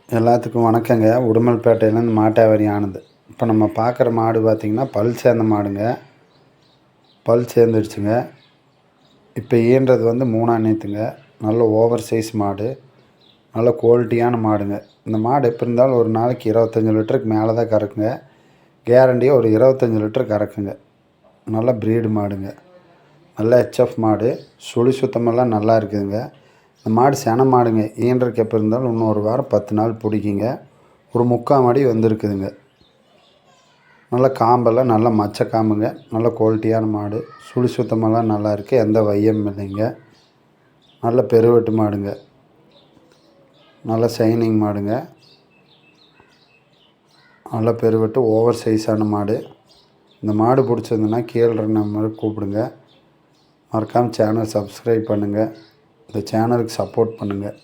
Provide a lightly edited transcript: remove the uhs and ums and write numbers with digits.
எல்லாத்துக்கும் வணக்கங்க. உடுமல்பேட்டையிலேருந்து மாட்டாவாரி ஆனது. இப்போ நம்ம பார்க்குற மாடு பார்த்திங்கன்னா பல் சேர்ந்த மாடுங்க. பல் சேர்ந்துருச்சுங்க. இப்போ ஈன்றது வந்து 3ஆம் நேத்துங்க. நல்ல ஓவர் சைஸ் மாடு, நல்ல குவாலிட்டியான மாடுங்க. இந்த மாடு எப்படி இருந்தாலும் ஒரு நாளைக்கு 25 லிட்டருக்கு மேலே தான் கறக்குங்க. கேரண்டியாக ஒரு 25 லிட்டர் கறக்குங்க. நல்ல ப்ரீடு மாடுங்க. நல்ல ஹெச்எஃப் மாடு, சுழி சுத்தமெல்லாம் நல்லா இருக்குதுங்க. இந்த மாடு சென மாடுங்க. ஈன்றதுக்கு எப்போ இருந்தாலும் இன்னும் ஒரு வாரம் 10 நாள் பிடிக்குங்க. ஒரு 3/4 அடி வந்துருக்குதுங்க. நல்ல காம்பெல்லாம் நல்ல மச்ச காம்புங்க. நல்ல குவாலிட்டியான மாடு, சுழி சுத்தமெல்லாம் நல்லா இருக்குது. எந்த வையமும் இல்லைங்க. நல்ல பெருவெட்டு மாடுங்க. நல்ல ஷைனிங் மாடுங்க. நல்ல பெருவெட்டு ஓவர் சைஸான மாடு. இந்த மாடு பிடிச்சிருந்துன்னா கீழே நம்பருக்கு கூப்பிடுங்க. மறக்காமல் சேனல் சப்ஸ்கிரைப் பண்ணுங்கள். இந்த சேனலுக்கு சப்போர்ட் பண்ணுங்கள்.